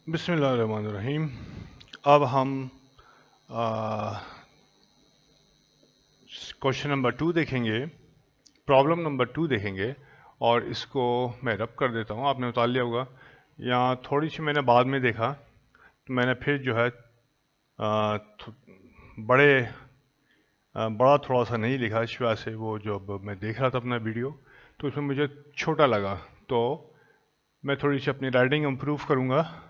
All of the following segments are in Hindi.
बिस्मिल्लाहिर्रहमानिर्रहीम। अब हम क्वेश्चन नंबर 2 देखेंगे, प्रॉब्लम नंबर 2 देखेंगे। और इसको मैं रब कर देता हूँ, आपने उतार लिया होगा। यहाँ थोड़ी सी मैंने बाद में देखा तो मैंने फिर जो है आ, बड़ा थोड़ा सा नहीं लिखा, इस वजह से वो जो अब मैं देख रहा था अपना वीडियो तो उसमें मुझे छोटा लगा। तो मैं थोड़ी सी अपनी राइटिंग इम्प्रूव करूँगा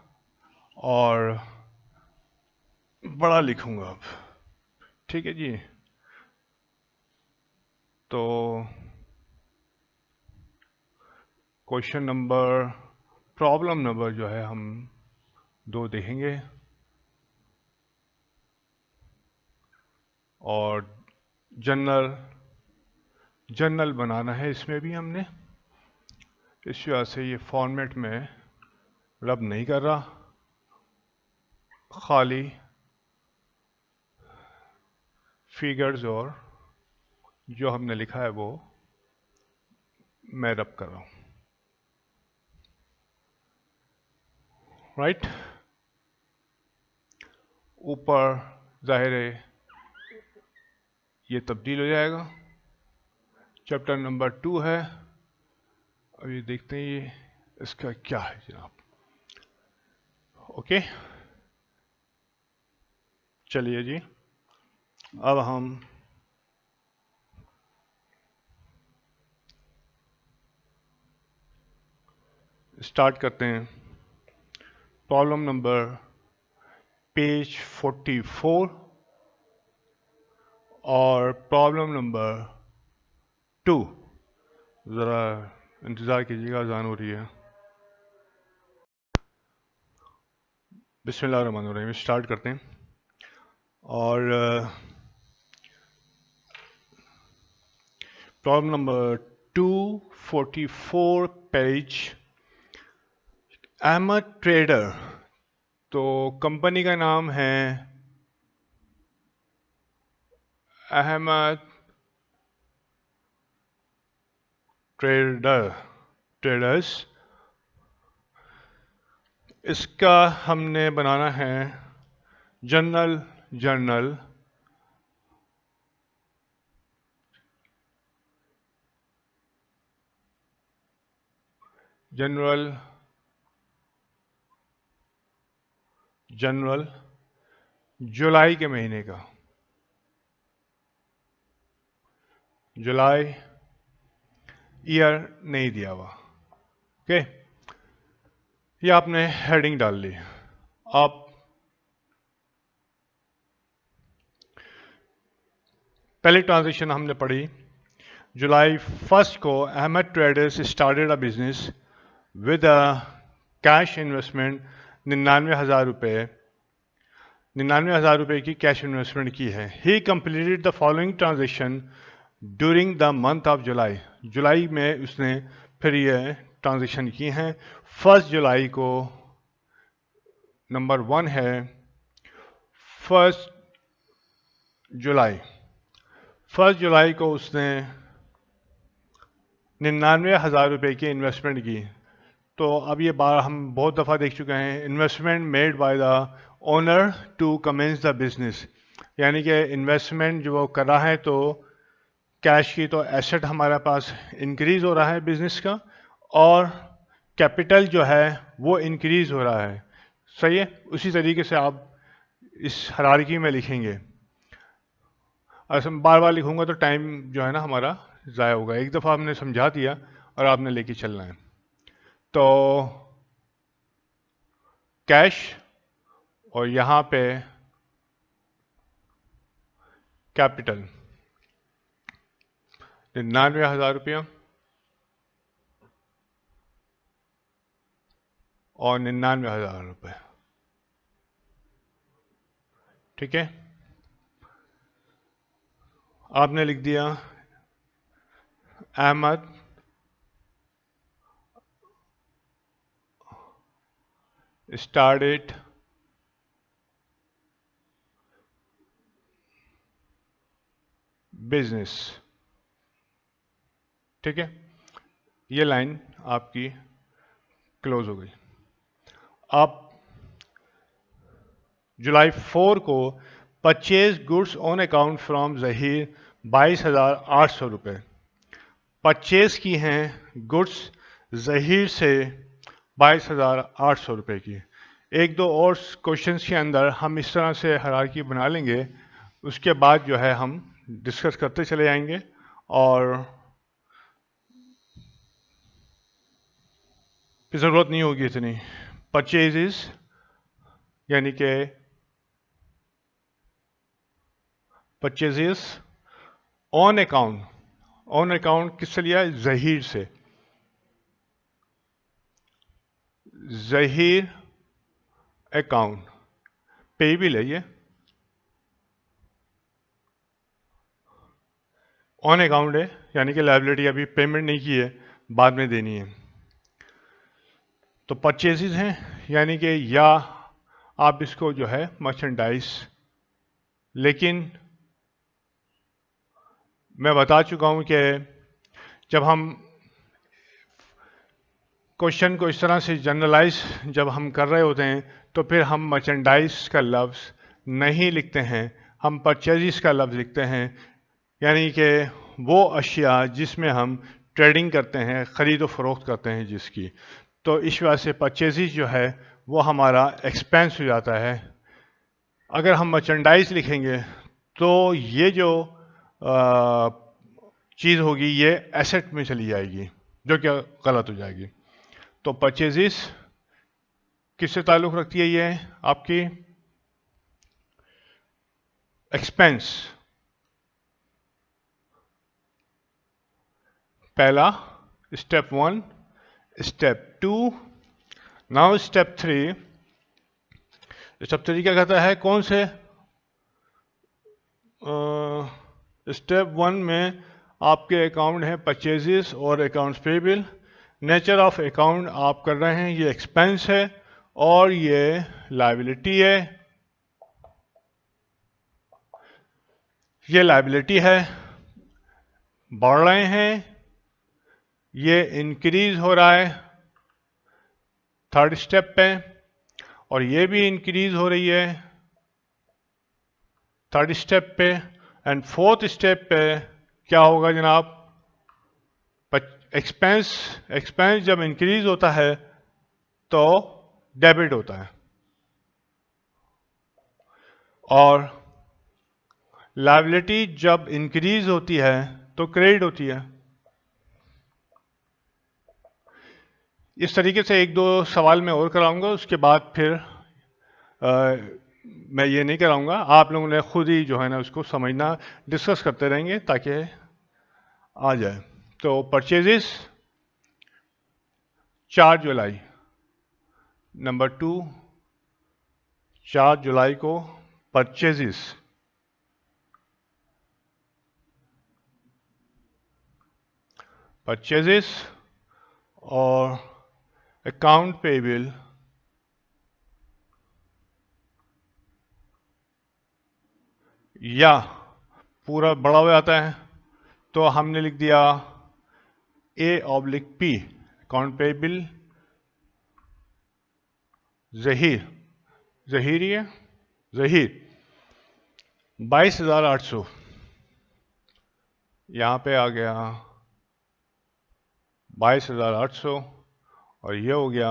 और बड़ा लिखूँगा अब। ठीक है जी। तो क्वेश्चन नंबर, प्रॉब्लम नंबर जो है हम 2 देखेंगे और जनरल बनाना है इसमें भी हमने, इस वजह से ये फॉर्मेट में रब नहीं कर रहा, खाली फिगर्स और जो हमने लिखा है वो मैं रब कर रहा हूँ। राइट, ऊपर जाहिर है ये तब्दील हो जाएगा। चैप्टर नंबर 2 है। अब ये देखते हैं ये इसका क्या है जनाब। ओके, चलिए जी, अब हम स्टार्ट करते हैं। प्रॉब्लम नंबर पेज 44 और प्रॉब्लम नंबर 2। ज़रा इंतज़ार कीजिएगा, अज़ान हो रही है। बिस्मिल्लाहिर्रहमानिर्रहीम, स्टार्ट करते हैं। और problem number 244 page, Ahmad trader. तो कंपनी का नाम है अहमद ट्रेडर्स। इसका हमने बनाना है जनरल जुलाई के महीने का, जुलाई ईयर नहीं दिया हुआ। ओके, ये आपने हेडिंग डाल ली। आप पहली ट्रांजेक्शन हमने पढ़ी, जुलाई 1 को Ahmed traders started a business with a cash investment 99,000 रुपये। 99,000 रुपये की कैश इन्वेस्टमेंट की है। He completed the following transaction during the month of July. जुलाई में उसने फिर ये ट्रांजेक्शन की हैं। 1 जुलाई को नंबर 1 है, 1 जुलाई को उसने 99,000 रुपये की इन्वेस्टमेंट की। तो अब ये बार हम बहुत दफ़ा देख चुके हैं, investment made by the owner to commence the business. यानी कि इन्वेस्टमेंट जो वो कर रहा है तो कैश की तो एसेट हमारे पास इंक्रीज हो रहा है बिजनेस का, और कैपिटल जो है वो इंक्रीज हो रहा है। सही है, उसी तरीके से आप इस हायरार्की में लिखेंगे। अगर मैं बार बार लिखूंगा तो टाइम जो है ना हमारा ज़ाया होगा। एक दफ़ा हमने समझा दिया और आपने लेके चलना है। तो कैश और यहाँ पे कैपिटल 99,000 रुपया और 99,000 रुपये। ठीक है, आपने लिख दिया अहमद स्टार्टेड बिजनेस। ठीक है, ये लाइन आपकी क्लोज हो गई। अब जुलाई 4 को purchase goods on account from Zaheer 22,800 रुपये परचेज की हैं गुड्स जहीर से 22,800 रुपये की। एक दो और क्वेश्चंस के अंदर हम इस तरह से हायरार्की बना लेंगे, उसके बाद जो है हम डिस्कस करते चले जाएंगे और ज़रूरत नहीं होगी इतनी। परचेजेस यानी कि परचेजेस ऑन अकाउंट किससे लिया है? जहीर से। जहीर अकाउंट पेबल है ये, ऑन अकाउंट है, यानी कि लायबिलिटी अभी पेमेंट नहीं की है, बाद में देनी है। तो परचेजेस हैं, यानी कि या आप इसको जो है मर्चेंडाइज, लेकिन मैं बता चुका हूं कि जब हम क्वेश्चन को इस तरह से जनरलाइज जब हम कर रहे होते हैं तो फिर हम मर्चेंडाइज का लफ्ज़ नहीं लिखते हैं, हम परचेजिस का लफ्ज़ लिखते हैं, यानी कि वो अशिया जिसमें हम ट्रेडिंग करते हैं, ख़रीद व फरोख्त करते हैं जिसकी। तो इस वजह से परचेजिस जो है वो हमारा एक्सपेंस हो जाता है। अगर हम मर्चेंडाइज लिखेंगे तो ये जो चीज़ होगी ये एसेट में चली जाएगी, जो कि गलत हो जाएगी। तो परचेजिस किससे ताल्लुक़ रखती है? ये आपकी एक्सपेंस, पहला step 1, step 2, now step 3। Step 3 क्या कहता है? कौन से? स्टेप 1 में आपके अकाउंट हैं परचेजेस और accounts payable. Nature of account आप कर रहे हैं, ये एक्सपेंस है और ये लायबिलिटी है। ये लायबिलिटी है, बढ़ रहे हैं, ये इंक्रीज हो रहा है थर्ड स्टेप पे, और ये भी इंक्रीज हो रही है थर्ड स्टेप पे, एंड फोर्थ स्टेप पे क्या होगा जनाब? एक्सपेंस जब इंक्रीज होता है तो डेबिट होता है और लायबिलिटी जब इंक्रीज होती है तो क्रेडिट होती है। इस तरीके से एक दो सवाल मैं और कराऊंगा, उसके बाद फिर मैं ये नहीं कराऊंगा, आप लोगों ने खुद ही जो है ना उसको समझना, डिस्कस करते रहेंगे ताकि आ जाए। तो परचेजेस 4 जुलाई, नंबर 2, 4 जुलाई को परचेजेस और अकाउंट पेबल या पूरा बड़ा हो जाता है तो हमने लिख दिया A/P, अकाउंट पेबल जहीर ही है, जहीर 22,800 यहाँ पे आ गया 22,800 और ये हो गया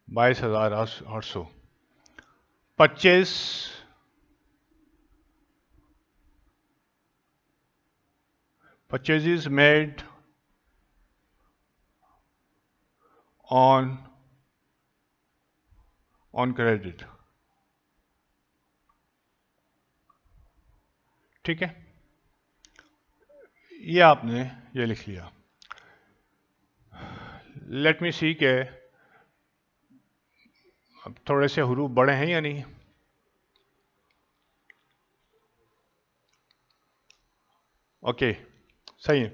22,800। purchases made on credit, ठीक है, ये आपने ये लिख लिया। लेट मी सी के अब थोड़े से हरूफ बड़े हैं या नहीं? ओके, सही है।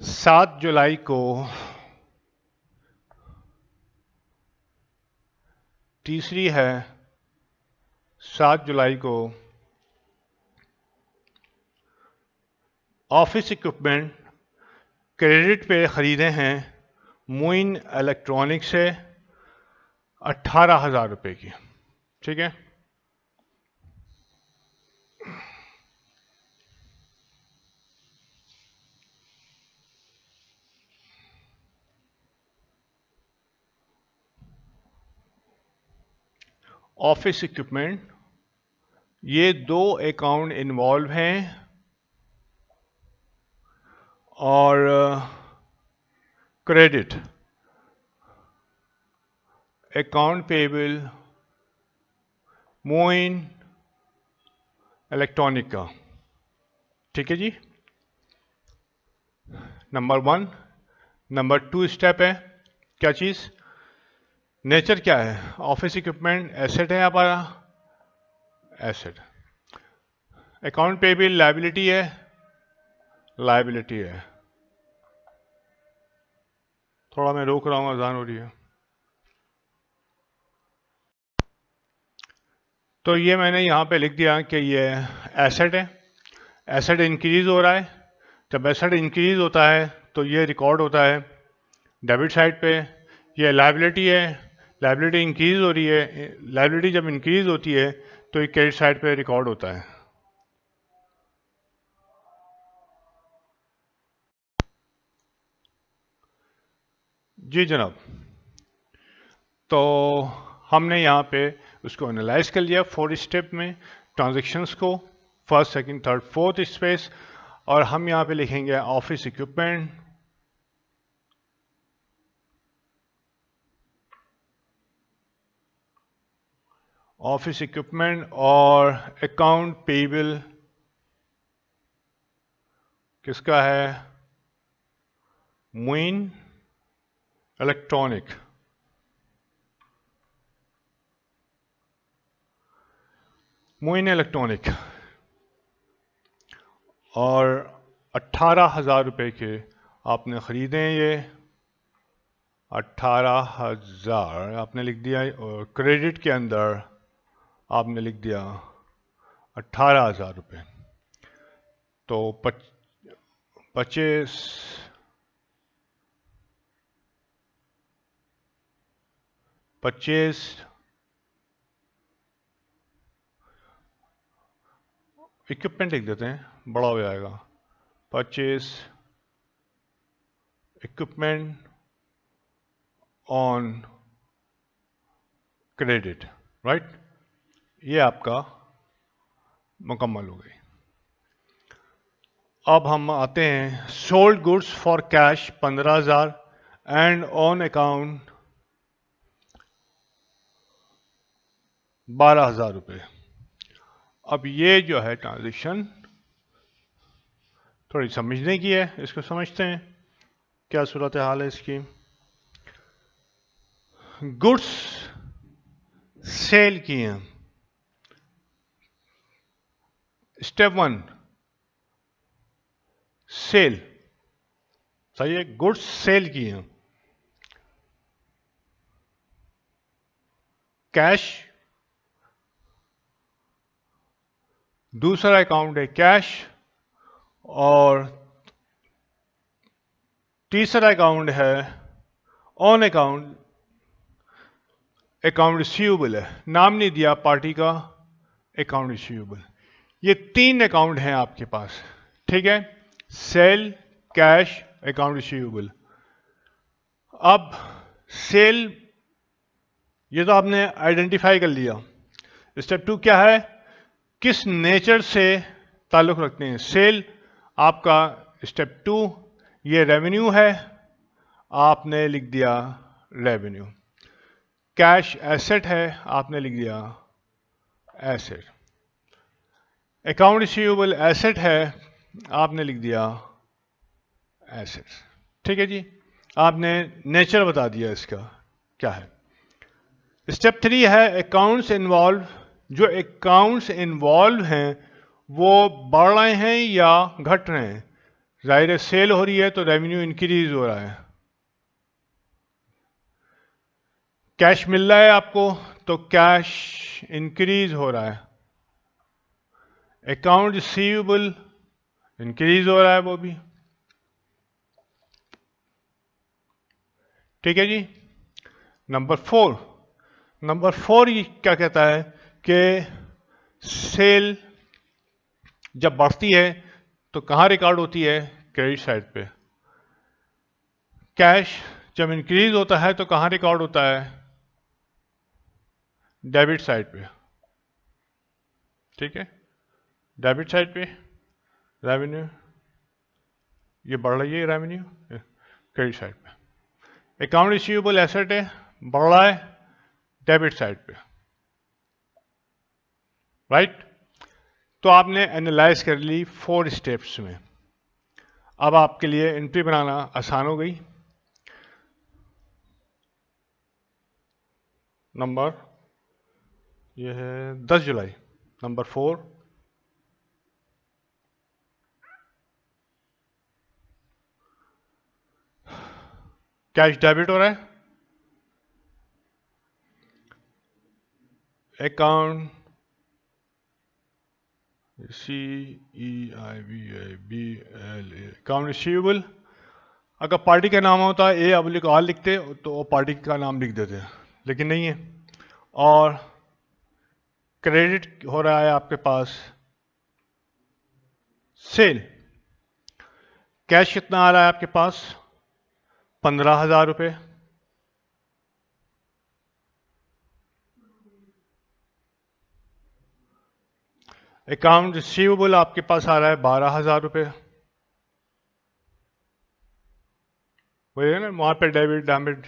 7 जुलाई को तीसरी है, 7 जुलाई को ऑफिस इक्विपमेंट क्रेडिट पे ख़रीदे हैं मोइन इलेक्ट्रॉनिक से 18,000 रुपये की। ठीक है, ऑफिस इक्विपमेंट, ये दो अकाउंट इन्वॉल्व हैं और credit account payable Moin electronic का। ठीक है जी, नंबर 1। नंबर 2 स्टेप है, क्या चीज़, नेचर क्या है, ऑफिस इक्विपमेंट एसेट है हमारा, एसेट। अकाउंट पेबल लायबिलिटी है, लायबिलिटी है। थोड़ा मैं रोक रहा हूँ, अजान हो रही है। तो ये मैंने यहाँ पे लिख दिया कि ये एसेट है, एसेट इंक्रीज हो रहा है। जब एसेट इंक्रीज होता है तो ये रिकॉर्ड होता है डेबिट साइड पे। ये लायबिलिटी है, लायबिलिटी इंक्रीज हो रही है, लायबिलिटी जब इंक्रीज होती है तो ये क्रेडिट साइड पे रिकॉर्ड होता है। जी जनाब, तो हमने यहाँ पे उसको एनालाइज कर लिया 4 स्टेप में ट्रांजेक्शन्स को, first second third fourth space. और हम यहाँ पे लिखेंगे ऑफिस इक्विपमेंट, ऑफिस इक्विपमेंट और अकाउंट पेबल किसका है, मोइन इलेक्ट्रॉनिक। मोइन इलेक्ट्रॉनिक और 18,000 रुपये के आपने ख़रीदे हैं ये, 18,000 आपने लिख दिया। और क्रेडिट के अंदर आपने लिख दिया 18,000 रुपये। तो 25 इक्विपमेंट लिख देते हैं, बड़ा हो जाएगा। 25 इक्विपमेंट ऑन क्रेडिट, राइट। ये आपका मुकम्मल हो गई। अब हम आते हैं sold goods for cash 15,000 and on account 12,000 रुपये। अब ये जो है ट्रांजेक्शन थोड़ी समझने की है, इसको समझते हैं क्या सूरत हाल है इसकी। गुड्स सेल किए, स्टेप 1 सेल, सही है, गुड्स सेल किए। कैश, दूसरा अकाउंट है कैश, और तीसरा अकाउंट है ऑन अकाउंट, अकाउंट रिसीवेबल है, नाम नहीं दिया पार्टी का, अकाउंट रिसीवेबल। ये 3 अकाउंट हैं आपके पास, ठीक है, सेल, कैश, अकाउंट रिसीवेबल। अब सेल ये तो आपने आइडेंटिफाई कर लिया। स्टेप 2 क्या है, किस नेचर से ताल्लुक रखते हैं। सेल आपका स्टेप 2 ये रेवेन्यू है, आपने लिख दिया रेवेन्यू। कैश एसेट है, आपने लिख दिया एसेट। अकाउंट रिसीवेबल एसेट है, आपने लिख दिया एसेट। ठीक है जी, आपने नेचर बता दिया इसका क्या है। स्टेप 3 है अकाउंट्स इन्वॉल्व। जो अकाउंट्स इन्वॉल्व हैं वो बढ़ रहे हैं या घट रहे हैं। जाहिर है सेल हो रही है तो रेवेन्यू इंक्रीज हो रहा है, कैश मिल रहा है आपको तो कैश इंक्रीज हो रहा है, अकाउंट रिसीवेबल इंक्रीज हो रहा है वो भी। ठीक है जी, नंबर 4 नंबर 4 ये क्या कहता है कि सेल जब बढ़ती है तो कहाँ रिकॉर्ड होती है? क्रेडिट साइड पे। कैश जब इंक्रीज होता है तो कहाँ रिकॉर्ड होता है? डेबिट साइड पे। ठीक है, डेबिट साइड पे रेवेन्यू, ये बढ़ रही है रेवेन्यू, क्रेडिट साइड पे। अकाउंट रिसीवेबल एसेट है, बढ़ रहा है डेबिट साइड पे, राइट। तो आपने एनालाइज कर ली 4 स्टेप्स में। अब आपके लिए एंट्री बनाना आसान हो गई। नंबर ये है 10 जुलाई। नंबर 4, कैश डेबिट हो रहा है, अकाउंट CEIBL अकाउंट रिसीवेबल। अगर पार्टी का नाम होता है A/R लिखते तो वो पार्टी का नाम लिख देते, लेकिन नहीं है। और क्रेडिट हो रहा है आपके पास सेल। कैश कितना आ रहा है आपके पास? 15,000 रुपये। अकाउंट रिसीवेबल आपके पास आ रहा है 12,000 रुपये। वही है ना, वहां पे डेबिट डेबिट।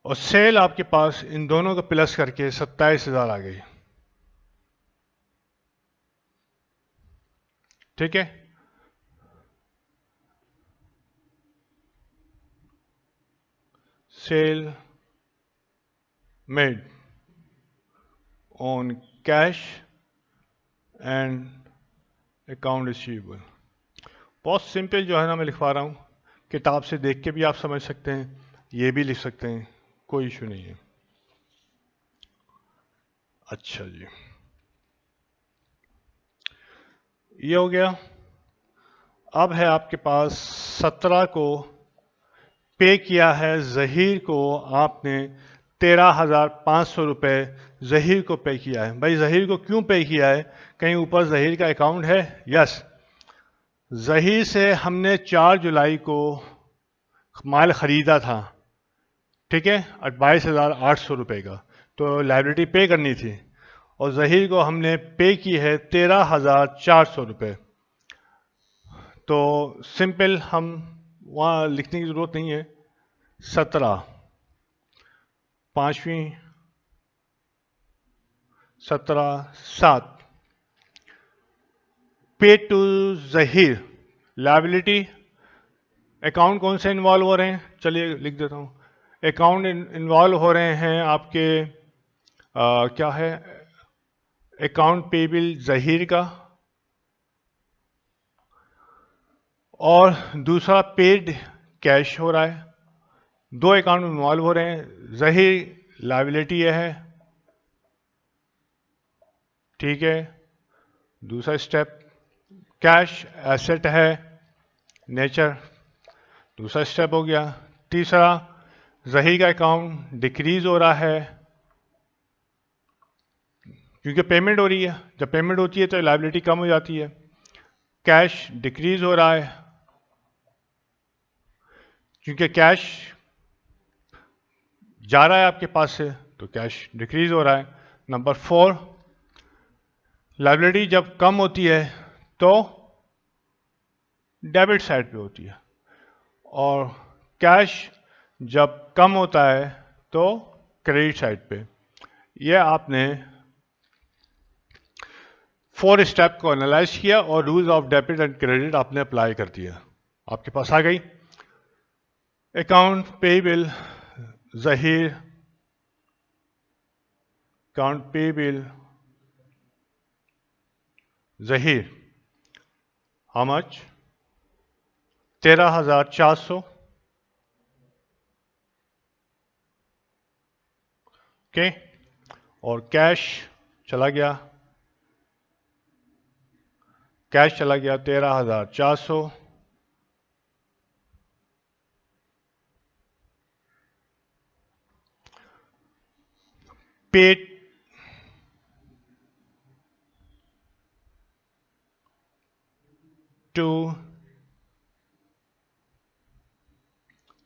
और सेल आपके पास इन दोनों को प्लस करके 27,000 आ गई। ठीक है, sale made on cash and account receivable. बहुत सिंपल जो है ना, मैं लिखवा रहा हूं, किताब से देख के भी आप समझ सकते हैं, ये भी लिख सकते हैं, कोई इशू नहीं है। अच्छा जी, ये हो गया। अब है आपके पास 17 को पे किया है जहीर को आपने 13,500 रुपये जहीर को पे किया है। भाई जहीर को क्यों पे किया है? कहीं ऊपर जहीर का अकाउंट है? यस, जहीर से हमने 4 जुलाई को माल खरीदा था, ठीक है, 22,800 रुपये का, तो लाइबिलिटी पे करनी थी। और जहीर को हमने पे की है 13,400 रुपये। तो सिंपल, हम वहाँ लिखने की ज़रूरत नहीं है। 17 पाँचवीं 17/7 पे टू जहीर। लाइबिलिटी अकाउंट कौन से इन्वॉल्व हो रहे हैं? चलिए लिख देता हूँ। अकाउंट इन्वॉल्व हो रहे हैं आपके क्या है, अकाउंट पेबल जहीर का, और दूसरा पेड कैश हो रहा है। दो अकाउंट इन्वॉल्व हो रहे हैं। जहीर लाइबिलिटी है, ठीक है। दूसरा स्टेप, कैश एसेट है, नेचर, दूसरा स्टेप हो गया। तीसरा, जहीर का अकाउंट डिक्रीज हो रहा है क्योंकि पेमेंट हो रही है। जब पेमेंट होती है तो लाइबिलिटी कम हो जाती है। कैश डिक्रीज हो रहा है क्योंकि कैश जा रहा है आपके पास से, तो कैश डिक्रीज हो रहा है। नंबर 4, लाइबिलिटी जब कम होती है तो डेबिट साइड पे होती है, और कैश जब कम होता है तो क्रेडिट साइड पे। ये आपने 4 स्टेप को एनालाइज किया और rules of debit and credit आपने अप्लाई कर दिया, आपके पास आ गई। Account payable Zaheer, account payable Zaheer, how much? 13,400, okay. और कैश चला गया, कैश चला गया 13,400। paid to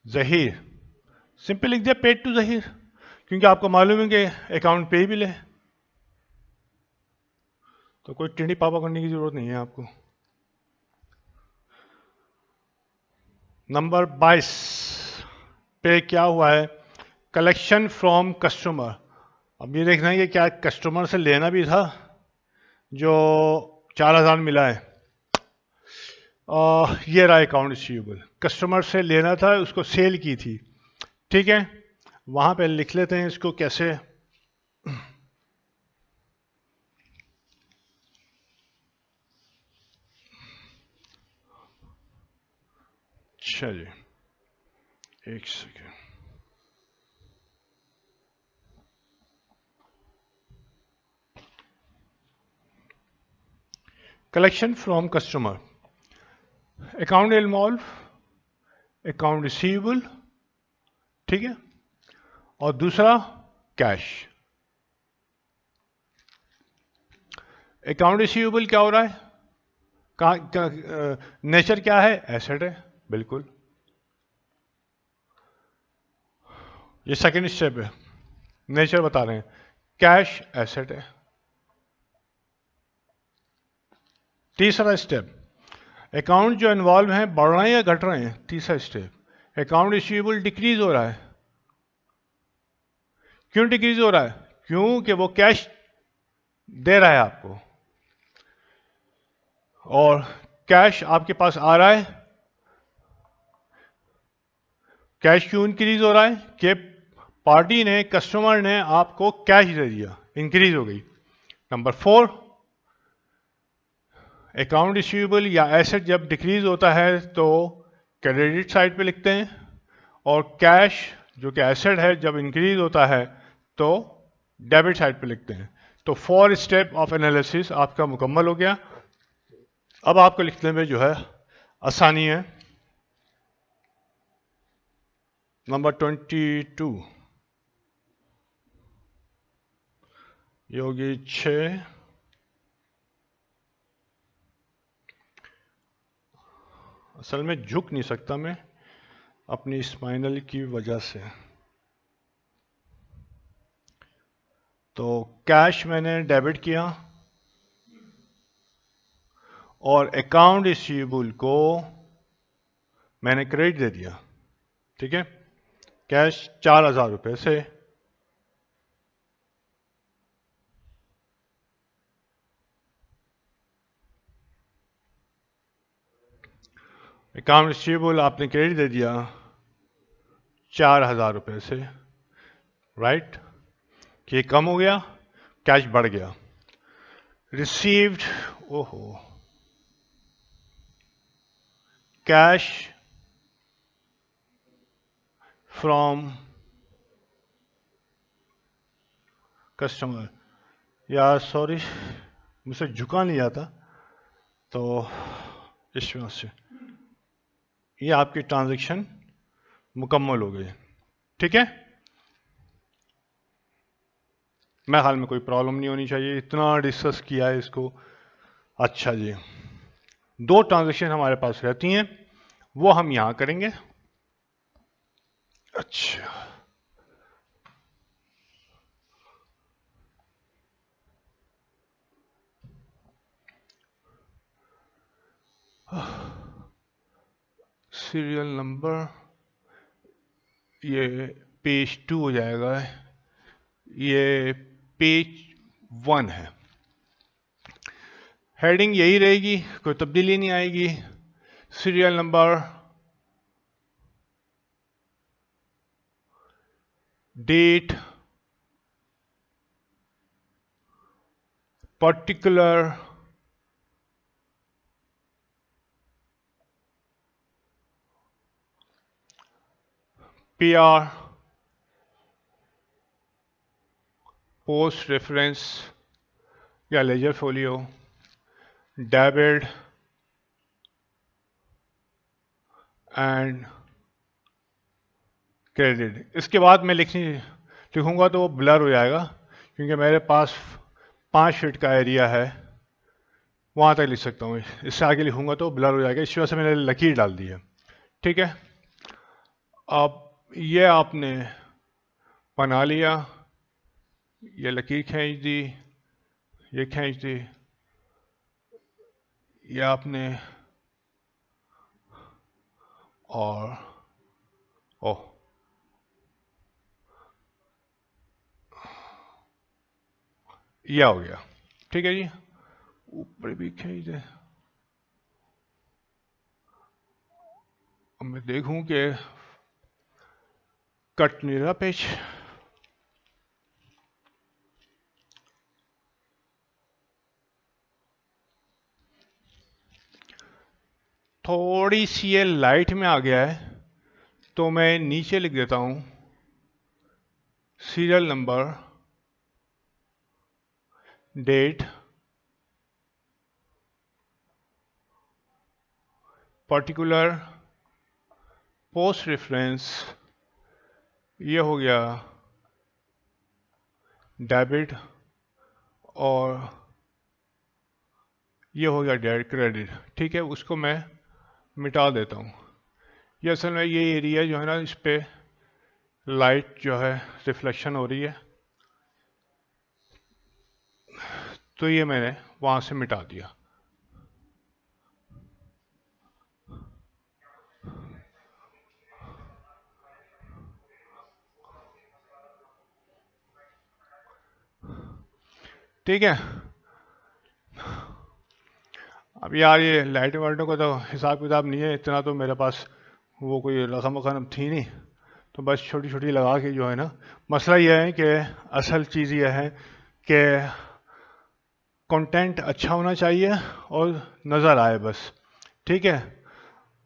जहीर, सिंपल लिख दिया पेड टू जहीर, क्योंकि आपको मालूम है कि अकाउंट पेएबल है, तो कोई टिंडी पापा करने की जरूरत नहीं है आपको। नंबर 22 पे क्या हुआ है, कलेक्शन फ्रॉम कस्टमर। अब ये देखना है कि क्या कस्टमर से लेना भी था जो 4000 मिला है। ये रहा अकाउंट रिसीवेबल, कस्टमर से लेना था, उसको सेल की थी, ठीक है। वहां पे लिख लेते हैं इसको कैसे। अच्छा जी, एक second. Collection from customer, account involve, account receivable, ठीक है, और दूसरा कैश। अकाउंट रिसीवेबल क्या हो रहा है, नेचर क्या है, एसेट है, बिल्कुल, ये सेकंड स्टेप है, नेचर बता रहे हैं, कैश एसेट है। तीसरा स्टेप, अकाउंट जो इन्वॉल्व हैं बढ़ रहे हैं या घट रहे हैं, तीसरा स्टेप, अकाउंट रिसीवेबल डिक्रीज हो रहा है। क्यों डिक्रीज हो रहा है, क्योंकि वो कैश दे रहा है आपको, और कैश आपके पास आ रहा है। कैश क्यों इंक्रीज हो रहा है, कि पार्टी ने, कस्टमर ने आपको कैश दे दिया, इंक्रीज हो गई। नंबर 4, अकाउंट रिसीवेबल या एसेट जब डिक्रीज होता है तो क्रेडिट साइड पे लिखते हैं, और कैश जो कि एसेट है जब इंक्रीज होता है तो डेबिट साइड पे लिखते हैं। तो 4 स्टेप ऑफ एनालिसिस आपका मुकम्मल हो गया। अब आपको लिखने में जो है आसानी है। नंबर 22, ये होगी 6, असल में झुक नहीं सकता मैं अपनी स्पाइनल की वजह से, तो कैश मैंने डेबिट किया और अकाउंट रिसीवेबल को मैंने क्रेडिट दे दिया, ठीक है। कैश 4000 रुपये से, अकाउंट रिसीवेबल आपने क्रेडिट दे दिया 4000 रुपये से, राइट, कि कम हो गया, कैश बढ़ गया। रिसीव्ड, ओहो, कैश फ्रॉम कस्टमर, या सॉरी मुझसे झुका नहीं जाता, तो इस वजह से ये आपकी ट्रांजैक्शन मुकम्मल हो गई, ठीक है। मैं हाल में कोई प्रॉब्लम नहीं होनी चाहिए, इतना डिस्कस किया है इसको। अच्छा जी, 2 ट्रांजैक्शन हमारे पास रहती हैं, वो हम यहां करेंगे। अच्छा, सीरियल नंबर ये पेज 2 हो जाएगा, ये पेज 1 है। हेडिंग यही रहेगी, कोई तब्दीली नहीं आएगी। Serial number, date, particular, PR, post reference या ledger folio, debit and credit. इसके बाद मैं लिखूंगा तो वो ब्लर हो जाएगा, क्योंकि मेरे पास 5 फीट का एरिया है, वहाँ तक लिख सकता हूँ। इससे आगे लिखूंगा तो ब्लर हो जाएगा, इस वजह से मैंने लकीर डाल दी है। ठीक है, अब ये आपने बना लिया, ये लकीर खींच दी, ये खींच दी, ये आपने, और ओह यह हो गया। ठीक है जी, ऊपर भी खींच दे। अब मैं देखूं कि कट नहीं रहा पेज। थोड़ी सी ये लाइट में आ गया है, तो मैं नीचे लिख देता हूं serial number, date, particular, post reference, ये हो गया डेबिट, और ये हो गया डेबिट क्रेडिट। ठीक है, उसको मैं मिटा देता हूँ। ये असल में ये एरिया जो है ना, इस पे लाइट जो है रिफ्लेक्शन हो रही है, तो ये मैंने वहाँ से मिटा दिया। ठीक है, अब यार ये लाइट वाइटों का तो हिसाब किताब नहीं है इतना, तो मेरे पास वो कोई रकम वकम थी नहीं, तो बस छोटी छोटी लगा के जो है ना। मसला यह है कि असल चीज़ यह है कि कंटेंट अच्छा होना चाहिए और नज़र आए बस। ठीक है,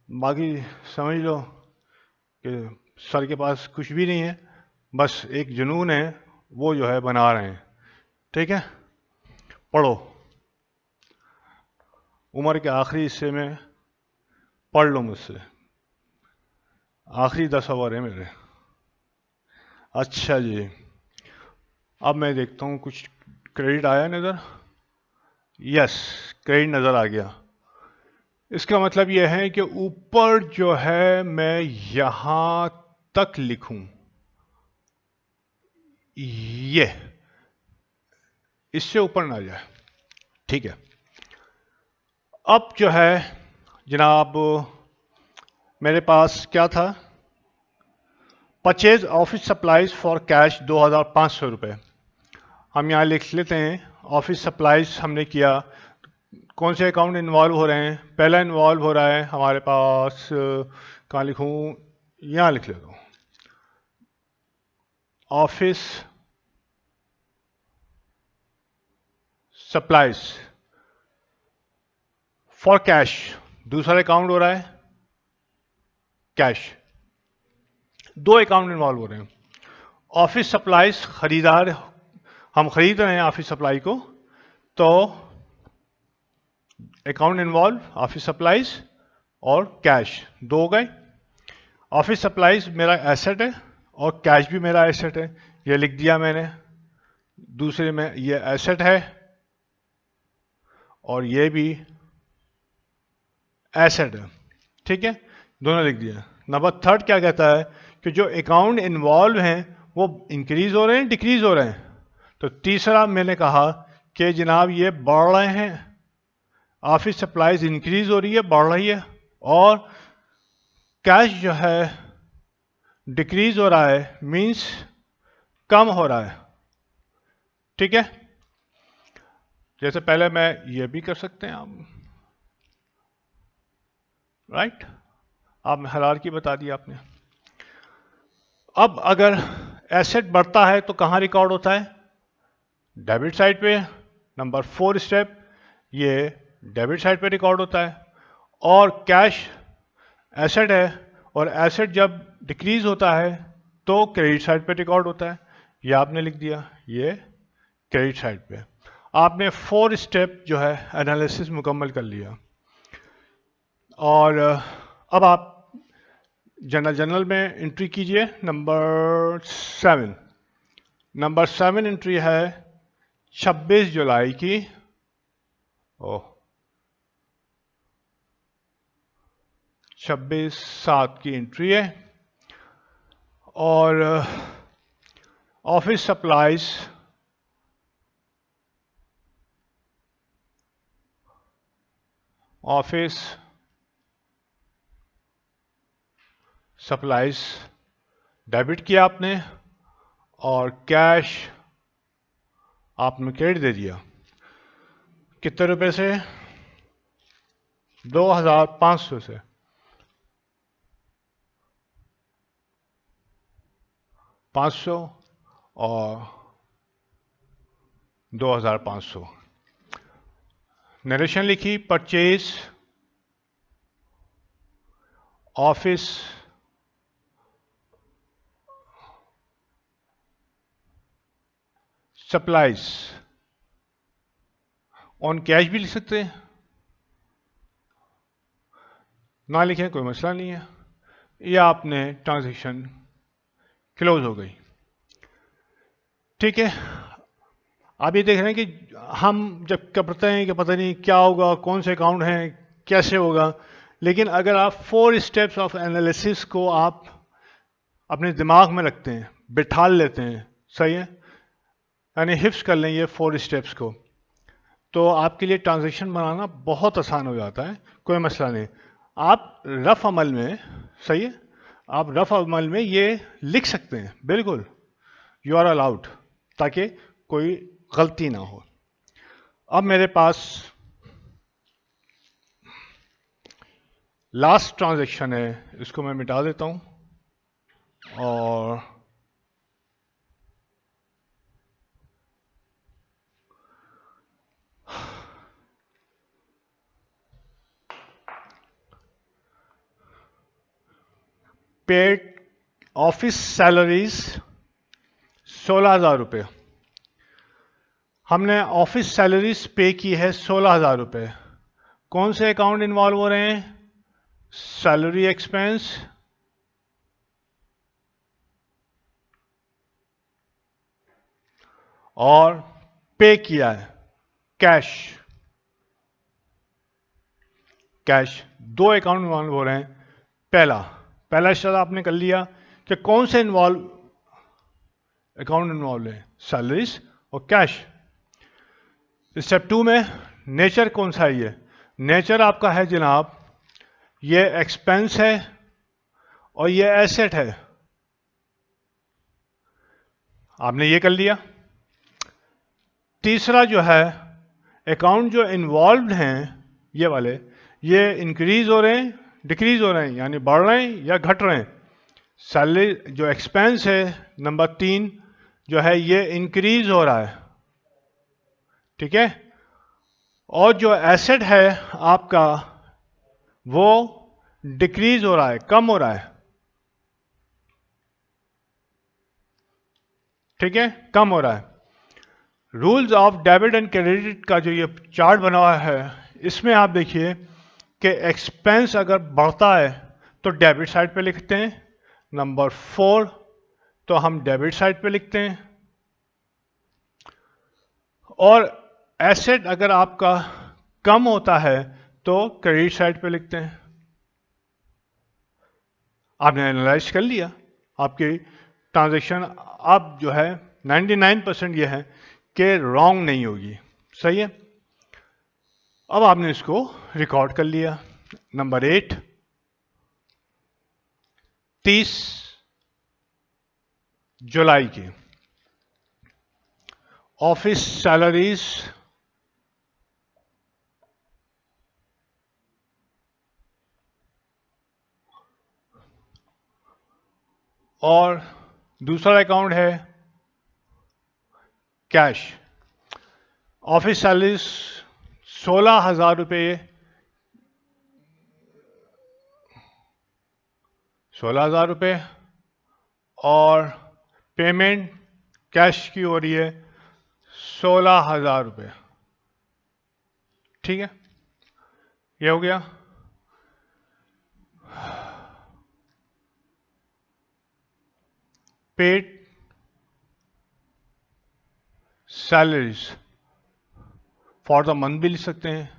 बाकी समझ लो कि सर के पास कुछ भी नहीं है, बस एक जुनून है, वो जो है बना रहे हैं। ठीक है, पढ़ो, उम्र के आखिरी हिस्से में पढ़ लो मुझसे, आखिरी 10 ओवर है मेरे। अच्छा जी, अब मैं देखता हूँ कुछ क्रेडिट आया नज़र। यस, क्रेडिट नज़र आ गया। इसका मतलब यह है कि ऊपर जो है मैं यहाँ तक लिखूं, ये इससे ऊपर ना जाए। ठीक है, अब जो है जनाब मेरे पास क्या था, purchase office supplies for cash 2500 रुपये। हम यहाँ लिख लेते हैं ऑफिस सप्लाईज हमने किया। कौन से अकाउंट इन्वॉल्व हो रहे हैं? पहला इन्वॉल्व हो रहा है हमारे पास, कहाँ लिखूँ, यहाँ लिख लेता हूँ, ऑफिस सप्लाईज फॉर कैश। दूसरा अकाउंट हो रहा है कैश, दो अकाउंट इन्वॉल्व हो रहे हैं। ऑफिस सप्लाईज खरीदार, हम खरीद रहे हैं ऑफिस सप्लाई को, तो अकाउंट इन्वॉल्व ऑफिस सप्लाईज और कैश, दो हो गए। ऑफिस सप्लाईज मेरा एसेट है और कैश भी मेरा एसेट है, ये लिख दिया मैंने। दूसरे में ये एसेट है और ये भी एसेट है। ठीक है, दोनों लिख दिया। नंबर थर्ड क्या कहता है कि जो अकाउंट इन्वॉल्व हैं वो इंक्रीज हो रहे हैं डिक्रीज हो रहे हैं। तो तीसरा मैंने कहा कि जनाब ये बढ़ रहे हैं, ऑफिस सप्लाईज इंक्रीज हो रही है, बढ़ रही है, और कैश जो है डिक्रीज हो रहा है, मींस कम हो रहा है। ठीक है, जैसे पहले मैं ये भी कर सकते हैं आप, राइट, आप हलाल की बता दी आपने। अब अगर एसेट बढ़ता है तो कहाँ रिकॉर्ड होता है? डेबिट साइड पे। नंबर 4 स्टेप, ये डेबिट साइड पे रिकॉर्ड होता है। और कैश एसेट है, और एसेट जब डिक्रीज होता है तो क्रेडिट साइड पे रिकॉर्ड होता है। ये आपने लिख दिया, ये क्रेडिट साइड पे। आपने 4 स्टेप जो है एनालिसिस मुकम्मल कर लिया। और अब आप जनरल में एंट्री कीजिए नंबर 7। नंबर 7 एंट्री है 26 जुलाई की, ओह 26/7 की एंट्री है। और office supplies office supplies debit किया आपने और कैश आपने क्रेडिट दे दिया। कितने रुपए से? 2500 से। 500 और 2500। नरेशन लिखी, purchase office supplies on cash भी लिख सकते हैं, ना लिखें कोई मसला नहीं है। या आपने ट्रांजैक्शन क्लोज हो गई। ठीक है, आप ये देख रहे हैं कि हम जब करते हैं कि पता नहीं क्या होगा, कौन से अकाउंट हैं, कैसे होगा, लेकिन अगर आप 4 स्टेप्स ऑफ एनालिसिस को आप अपने दिमाग में रखते हैं, बिठा लेते हैं, सही है, यानी हिफ्स कर लें ये 4 स्टेप्स को, तो आपके लिए ट्रांजैक्शन बनाना बहुत आसान हो जाता है, कोई मसला नहीं। आप रफ अमल में, सही है, आप रफ अमल में ये लिख सकते हैं, बिल्कुल यू आर अलाउड, ताकि कोई गलती ना हो। अब मेरे पास लास्ट ट्रांजैक्शन है, इसको मैं मिटा देता हूं और पेड ऑफिस सैलरीज 16,000 रुपये। हमने ऑफिस सैलरीज पे की है 16,000 रुपये। कौन से अकाउंट इन्वॉल्व हो रहे हैं? सैलरी एक्सपेंस और पे किया है कैश। कैश, दो अकाउंट इन्वॉल्व हो रहे हैं। पहला स्टेप आपने कर लिया कि कौन से अकाउंट इन्वॉल्व है, सैलरीज और कैश। स्टेप 2 में नेचर कौन सा है? ये नेचर आपका है जनाब, ये एक्सपेंस है और ये एसेट है। आपने ये कर लिया। तीसरा जो है, अकाउंट जो इन्वॉल्व हैं ये वाले, ये इंक्रीज हो रहे हैं, डिक्रीज हो रहे हैं, यानी बढ़ रहे हैं या घट रहे हैं। सैलरी जो एक्सपेंस है नंबर 3 जो है, ये इंक्रीज हो रहा है, ठीक है। और जो एसेट है आपका, वो डिक्रीज हो रहा है, कम हो रहा है, ठीक है, कम हो रहा है। Rules of debit and credit का जो ये चार्ट बना हुआ है, इसमें आप देखिए कि एक्सपेंस अगर बढ़ता है तो डेबिट साइड पे लिखते हैं, नंबर 4 तो हम डेबिट साइड पे लिखते हैं, और एसेट अगर आपका कम होता है तो क्रेडिट साइड पे लिखते हैं। आपने एनालाइज कर लिया, आपकी ट्रांजैक्शन अब जो है 99% ये है कि रॉन्ग नहीं होगी, सही है। अब आपने इसको रिकॉर्ड कर लिया। नंबर 8, 30 जुलाई की ऑफिस सैलरीज और दूसरा अकाउंट है कैश। ऑफिस सैलरीज 16,000 रुपये, 16,000 रुपये, और पेमेंट कैश की हो रही है 16,000 रुपये, ठीक है, ये हो गया। Paid salaries for the month भी लिख सकते हैं,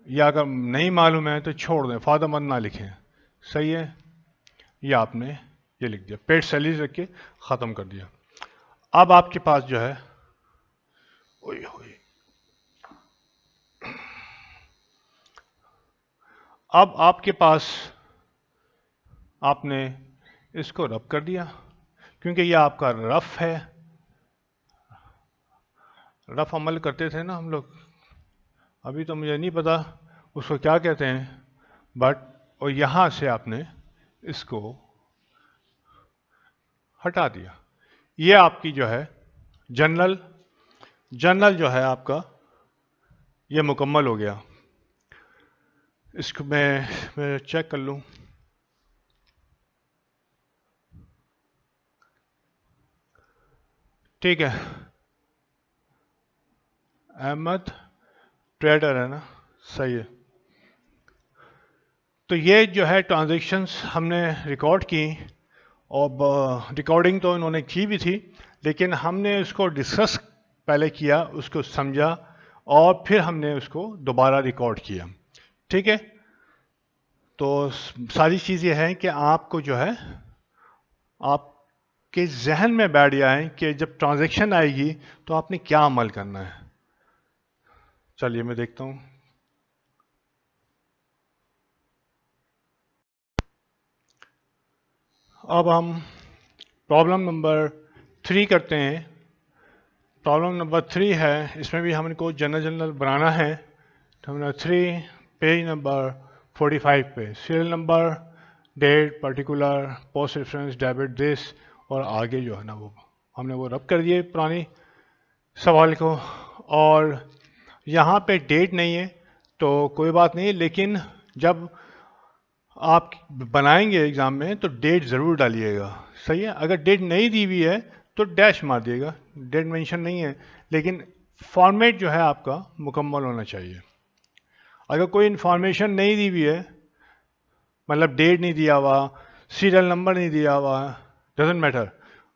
या अगर नहीं मालूम है तो छोड़ दें, फॉर द मंथ ना लिखें। सही है, ये आपने ये लिख दिया, पेड सैलरी रख के ख़त्म कर दिया। अब आपके पास जो है, ओए होए, अब आपके पास आपने इसको रफ कर दिया, क्योंकि ये आपका रफ है, रफ अमल करते थे ना हम लोग, अभी तो मुझे नहीं पता उसको क्या कहते हैं, बट और यहाँ से आपने इसको हटा दिया। ये आपकी जो है जनरल जनरल जो है आपका ये मुकम्मल हो गया। इसको मैं चेक कर लूँ। ठीक है, अहमद ट्रेडर है ना, सही है। तो ये जो है ट्रांजैक्शंस हमने रिकॉर्ड की, और रिकॉर्डिंग तो इन्होंने की भी थी, लेकिन हमने उसको डिस्कस पहले किया, उसको समझा, और फिर हमने उसको दोबारा रिकॉर्ड किया। ठीक है, तो सारी चीज़ ये है कि आपको जो है आपके जहन में बैठ जाए कि जब ट्रांजैक्शन आएगी तो आपने क्या अमल करना है। चलिए मैं देखता हूँ। अब हम प्रॉब्लम नंबर 3 करते हैं। प्रॉब्लम नंबर 3 है, इसमें भी हमको जनरल बनाना है। तो हमने 3 पेज नंबर 45 पे serial number, date, particular, post reference, debit this, और आगे जो है ना वो हमने वो रब कर दिए पुरानी सवाल को। और यहाँ पे डेट नहीं है तो कोई बात नहीं, लेकिन जब आप बनाएंगे एग्ज़ाम में तो डेट ज़रूर डालिएगा। सही है, अगर डेट नहीं दी हुई है तो डैश मार दिएगा, डेट मेंशन नहीं है, लेकिन फॉर्मेट जो है आपका मुकम्मल होना चाहिए। अगर कोई इन्फॉर्मेशन नहीं दी हुई है, मतलब डेट नहीं दिया हुआ, सीरियल नंबर नहीं दिया हुआ, डजेंट मैटर,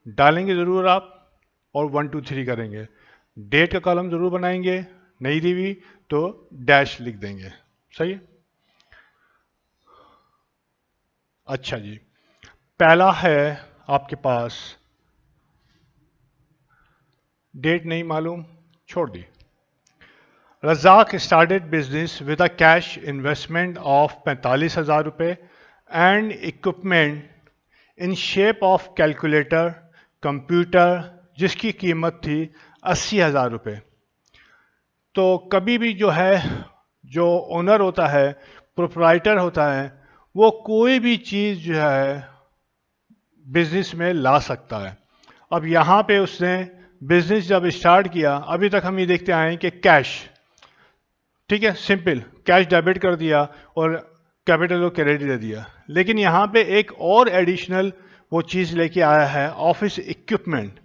डालेंगे ज़रूर आप, और 1 2 3 करेंगे। डेट का कॉलम ज़रूर बनाएंगे, नहीं दी हुई तो डैश लिख देंगे। सही है। अच्छा जी, पहला है आपके पास, डेट नहीं मालूम, छोड़ दी। Razak started business with a cash investment of 45,000 रुपये and equipment in shape of calculator, computer, जिसकी कीमत थी 80,000 रुपये। तो कभी भी जो है, जो ओनर होता है, प्रोप्राइटर होता है, वो कोई भी चीज़ जो है बिजनेस में ला सकता है। अब यहाँ पे उसने बिजनेस जब स्टार्ट किया, अभी तक हम ये देखते आए हैं कि कैश, ठीक है, सिंपल कैश डेबिट कर दिया और कैपिटल को क्रेडिट दे दिया। लेकिन यहाँ पे एक और एडिशनल वो चीज़ लेके आया है, ऑफिस इक्विपमेंट।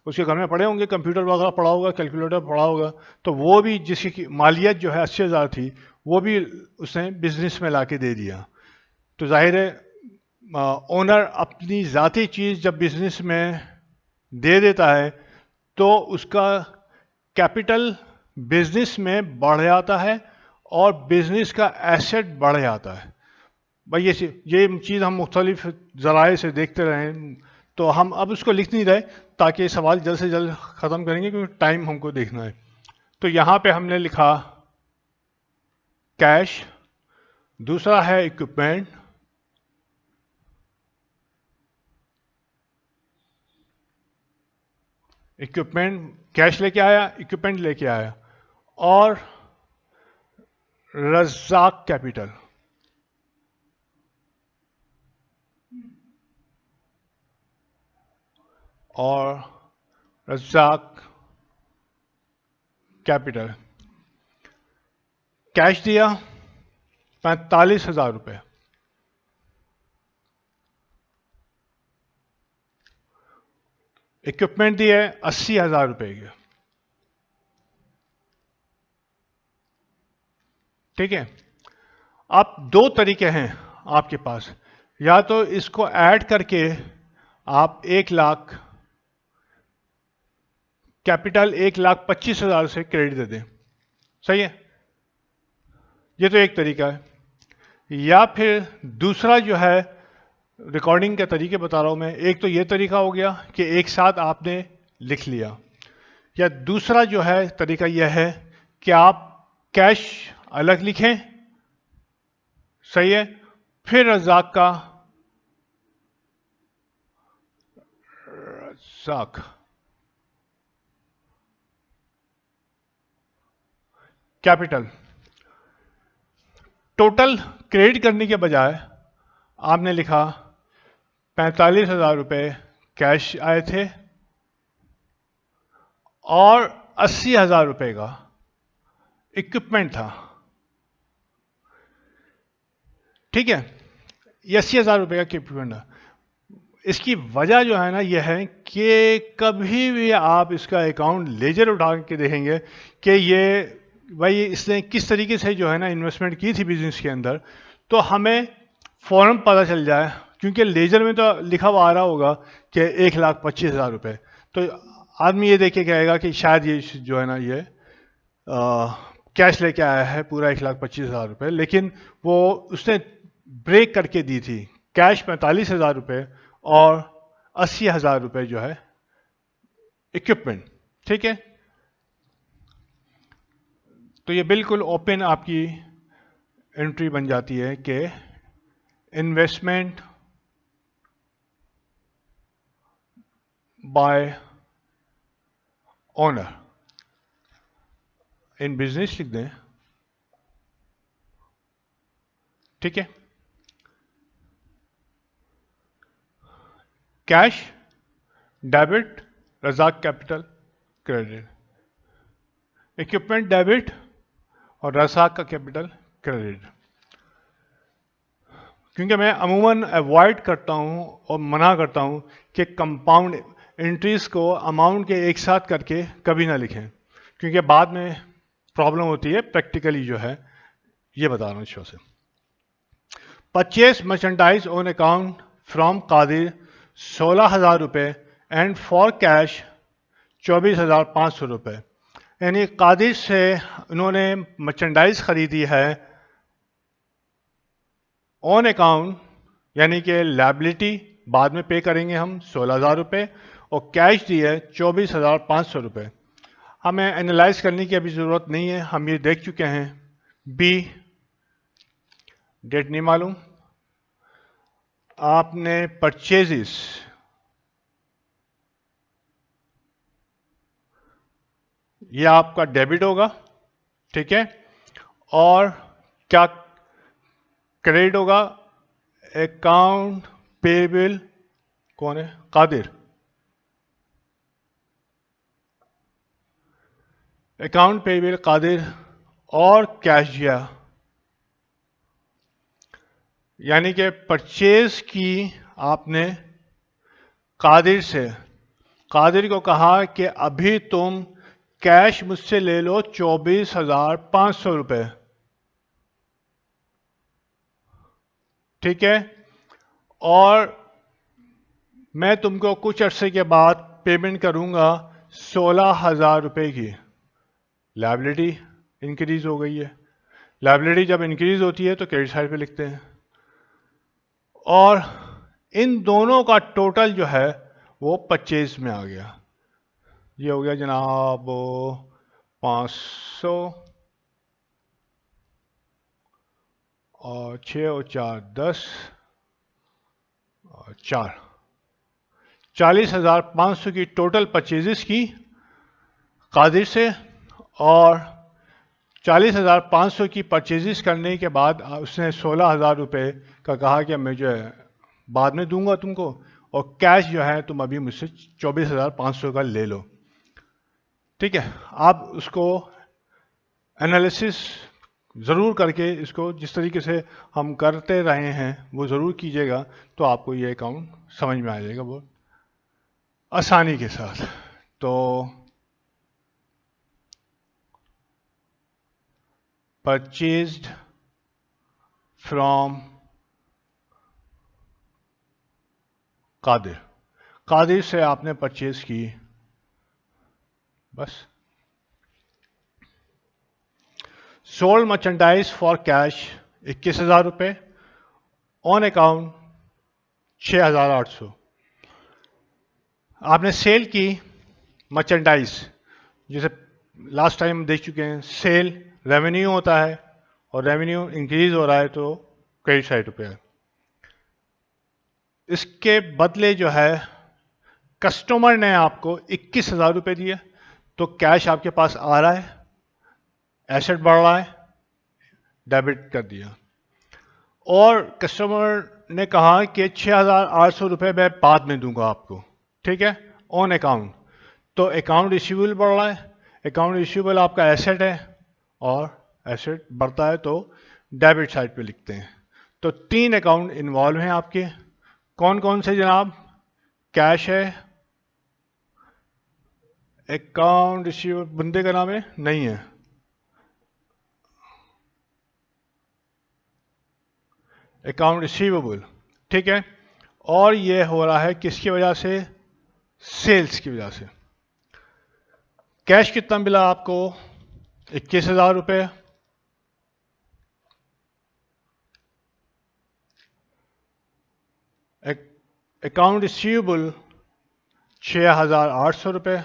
उसके घर में पड़े होंगे, कंप्यूटर वगैरह पड़ा होगा, कैलकुलेटर पड़ा होगा, तो वो भी जिसकी मालियत जो है 80,000 थी, वो भी उसने बिजनेस में ला के दे दिया। तो जाहिर है ओनर अपनी ज़ाती चीज़ जब बिजनेस में दे देता है तो उसका कैपिटल बिजनेस में बढ़ जाता है और बिजनेस का एसेट बढ़ जाता है। भाई ये चीज़ हम मुख्तलिफ ज़राए से देखते रहें, तो हम अब उसको लिख नहीं रहे ताकि सवाल जल्द से जल्द ख़त्म करेंगे, क्योंकि टाइम हमको देखना है। तो यहाँ पे हमने लिखा कैश, दूसरा है इक्विपमेंट, इक्विपमेंट कैश लेके आया, इक्विपमेंट लेके आया, और रज़ाक कैपिटल, और रज़ाक कैपिटल, कैश दिया 45,000 रुपये, इक्विपमेंट दिए 80,000 रुपये के। ठीक है, अब दो तरीके हैं आपके पास, या तो इसको ऐड करके आप 1,00,000 कैपिटल 1,25,000 से क्रेडिट दे दें, सही है, ये तो एक तरीका है। या फिर दूसरा जो है, रिकॉर्डिंग के तरीके बता रहा हूं मैं, एक तो ये तरीका हो गया कि एक साथ आपने लिख लिया, या दूसरा जो है तरीका यह है कि आप कैश अलग लिखें, सही है, फिर रज़ाक का रज़ाक कैपिटल, टोटल क्रेडिट करने के बजाय आपने लिखा 45,000 रुपये कैश आए थे और 80,000 रुपये का इक्विपमेंट था, ठीक है, ये 80,000 रुपये का इक्विपमेंट था। इसकी वजह जो है ना यह है कि कभी भी आप इसका अकाउंट लेजर उठा के देखेंगे कि ये भाई इसने किस तरीके से जो है ना इन्वेस्टमेंट की थी बिजनेस के अंदर, तो हमें फौरन पता चल जाए, क्योंकि लेजर में तो लिखा हुआ आ रहा होगा कि 1,25,000 रुपये, तो आदमी ये देख के कहेगा कि शायद ये जो है ना ये कैश लेके आया है पूरा 1,25,000 रुपये, लेकिन वो उसने ब्रेक करके दी थी, कैश 45,000 रुपये और 80,000 रुपये जो है इक्विपमेंट, ठीक है। तो ये बिल्कुल ओपन आपकी एंट्री बन जाती है कि investment by owner in business लिख दें, ठीक है। Cash debit Razzaq capital credit, equipment debit और रज़ाक का कैपिटल क्रेडिट। क्योंकि मैं अमूमन अवॉइड करता हूं और मना करता हूं कि कंपाउंड एंट्रीज को अमाउंट के एक साथ करके कभी ना लिखें, क्योंकि बाद में प्रॉब्लम होती है प्रैक्टिकली जो है, ये बता रहा हूं शो से। Purchase merchandise on account from Qadir 16,000 रुपये एंड फॉर कैश 24,500 रुपये, यानी कादिर से उन्होंने मर्चेंडाइज खरीदी है ऑन अकाउंट, यानी कि लायबिलिटी बाद में पे करेंगे हम 16,000 रुपये, और कैश दी है 24,500 रुपये। हमें एनालाइज करने की अभी ज़रूरत नहीं है, हम ये देख चुके हैं। बी, डेट नहीं मालूम, आपने परचेजेस ये आपका डेबिट होगा, ठीक है, और क्या क्रेडिट होगा, अकाउंट पेबल, कौन है, कादिर, अकाउंट पेबल कादिर और कैश दिया, यानी कि परचेज की आपने कादिर से, कादिर को कहा कि अभी तुम कैश मुझसे ले लो 24,500 रुपये, ठीक है, और मैं तुमको कुछ अरसे के बाद पेमेंट करूंगा 16,000 रुपये की। लायबिलिटी इंक्रीज हो गई है, लायबिलिटी जब इंक्रीज होती है तो क्रेडिट साइड पे लिखते हैं, और इन दोनों का टोटल जो है वो 25 में आ गया। ये हो गया जनाब 500 और 6 और 4 10 और 4 40,500 की टोटल परचेजेस की कादिर से, और 40,500 की परचेजेस करने के बाद उसने 16,000 रुपये का कहा कि मैं जो है बाद में दूंगा तुमको, और कैश जो है तुम अभी मुझसे 24,500 का ले लो, ठीक है। आप उसको एनालिसिस ज़रूर करके इसको जिस तरीके से हम करते रहे हैं वो ज़रूर कीजिएगा, तो आपको ये अकाउंट समझ में आ जाएगा बहुत आसानी के साथ। तो परचेज्ड फ्रॉम कादिर, कादिर से आपने परचेज की, बस। सोल्ड मर्चेंडाइज फॉर कैश 21,000 रुपये, ऑन अकाउंट 6,800। आपने सेल की मर्चेंडाइज, जैसे लास्ट टाइम देख चुके हैं, सेल रेवेन्यू होता है और रेवेन्यू इंक्रीज हो रहा है तो क्रेडिट साइड पे है। इसके बदले जो है कस्टमर ने आपको 21,000 रुपये दिए, तो कैश आपके पास आ रहा है, एसेट बढ़ रहा है, डेबिट कर दिया। और कस्टमर ने कहा कि 6,800 रुपये मैं बाद में दूंगा आपको, ठीक है, ऑन अकाउंट। तो अकाउंट रिसीवेबल बढ़ रहा है, अकाउंट रिसीवेबल आपका एसेट है और एसेट बढ़ता है तो डेबिट साइड पे लिखते हैं। तो 3 अकाउंट इन्वॉल्व हैं आपके। कौन कौन से जनाब? कैश है, अकाउंट रिसीवेबल बंदे का नाम है नहीं है, अकाउंट रिसीवेबल, ठीक है। और ये हो रहा है किसकी वजह से? सेल्स की वजह से। कैश कितना मिला आपको? 21,000 रुपये। अकाउंट रिसीवेबल 6,800 रुपये।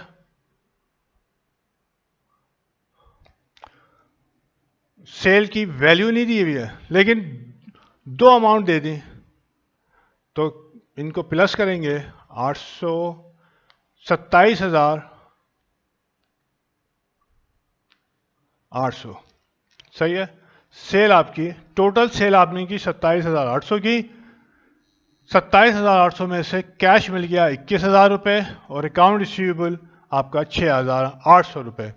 सेल की वैल्यू नहीं दी हुई है लेकिन दो अमाउंट दे दी, तो इनको प्लस करेंगे 800, 27,800, सही है। सेल आपकी, टोटल सेल आपने की 27,800 की। 27,800 में से कैश मिल गया 21,000 रुपये और अकाउंट रिसीवेबल आपका 6,800 रुपये।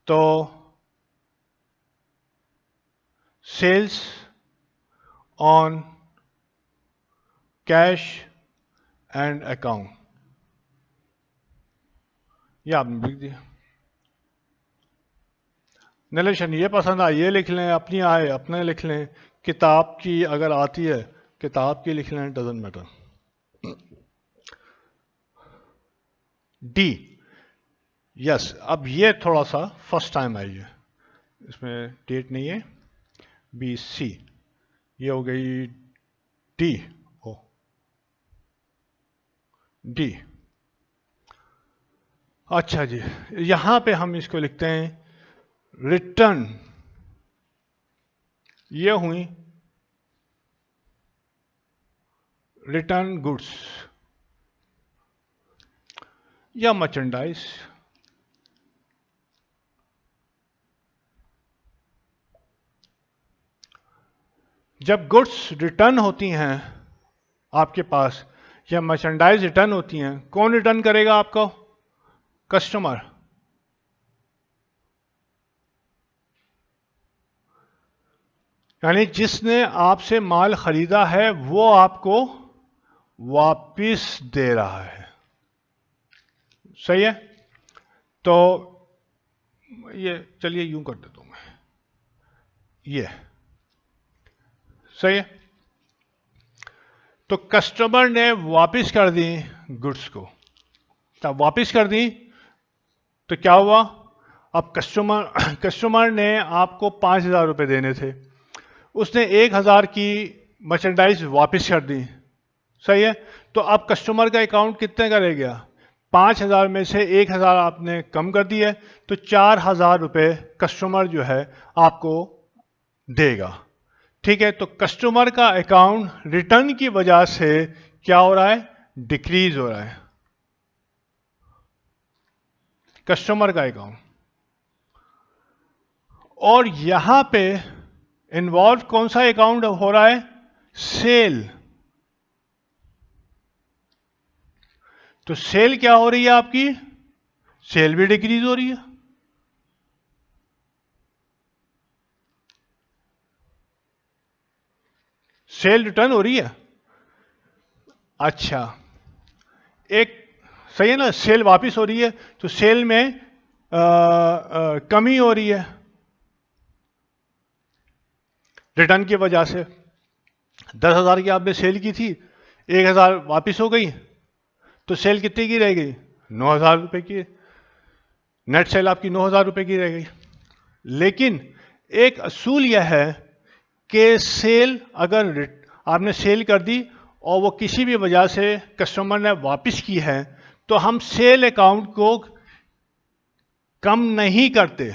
तो sales on cash and account, ये आपने लिख दिया। नलेशन ये पसंद आए ये लिख लें, अपनी आए अपने लिख लें, किताब की अगर आती है किताब की लिख लें, डजंट मैटर। डी, यस, अब ये थोड़ा सा फर्स्ट टाइम आई है, इसमें डेट नहीं है। बी सी, ये हो गई डी, ओ डी। अच्छा जी, यहां पे हम इसको लिखते हैं रिटर्न। ये हुई रिटर्न गुड्स या मर्चेंडाइज। जब गुड्स रिटर्न होती हैं आपके पास या मर्चेंडाइज रिटर्न होती हैं, कौन रिटर्न करेगा आपको? कस्टमर। यानी जिसने आपसे माल खरीदा है वो आपको वापिस दे रहा है, सही है। तो ये चलिए यूं कर देता हूं मैं, ये सही है। तो कस्टमर ने वापिस कर दी गुड्स को, तब वापिस कर दी तो क्या हुआ? अब कस्टमर ने आपको 5,000 रुपये देने थे, उसने 1,000 की मर्चेंडाइज वापस कर दी, सही है। तो अब कस्टमर का अकाउंट कितने का रह गया? 5,000 में से 1,000 आपने कम कर दिया, तो 4,000 रुपये कस्टमर जो है आपको देगा, ठीक है। तो कस्टमर का अकाउंट रिटर्न की वजह से क्या हो रहा है? डिक्रीज हो रहा है कस्टमर का अकाउंट। और यहां पे इन्वॉल्व कौन सा अकाउंट हो रहा है? सेल। तो सेल क्या हो रही है आपकी? सेल भी डिक्रीज हो रही है। सेल रिटर्न हो रही है, अच्छा, एक सही है ना, सेल वापस हो रही है तो सेल में कमी हो रही है रिटर्न की वजह से। 10,000 की आपने सेल की थी, 1,000 वापस हो गई, तो सेल कितनी की रह गई? 9,000 रुपये की। नेट सेल आपकी 9,000 रुपये की रह गई। लेकिन एक असूल यह है कि सेल अगर आपने सेल कर दी और वो किसी भी वजह से कस्टमर ने वापस की है, तो हम सेल अकाउंट को कम नहीं करते,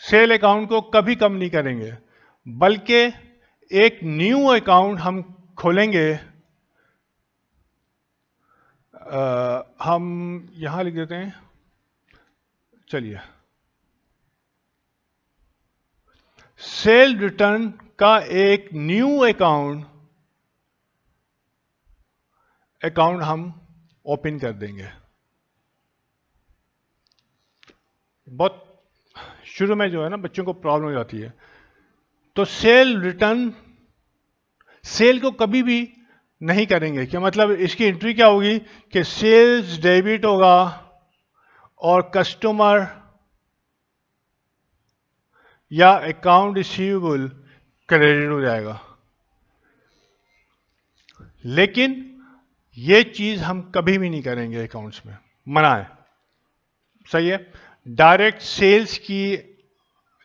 सेल अकाउंट को कभी कम नहीं करेंगे, बल्कि एक न्यू अकाउंट हम खोलेंगे। हम यहां लिख देते हैं, चलिए, सेल रिटर्न का एक न्यू अकाउंट हम ओपन कर देंगे। बहुत शुरू में जो है ना बच्चों को प्रॉब्लम हो जाती है। तो सेल रिटर्न, सेल को कभी भी नहीं करेंगे, क्या मतलब इसकी एंट्री क्या होगी कि सेल्स डेबिट होगा और कस्टमर या अकाउंट रिसीवेबल क्रेडिट हो जाएगा। लेकिन ये चीज हम कभी भी नहीं करेंगे, अकाउंट्स में मना है, सही है। डायरेक्ट सेल्स की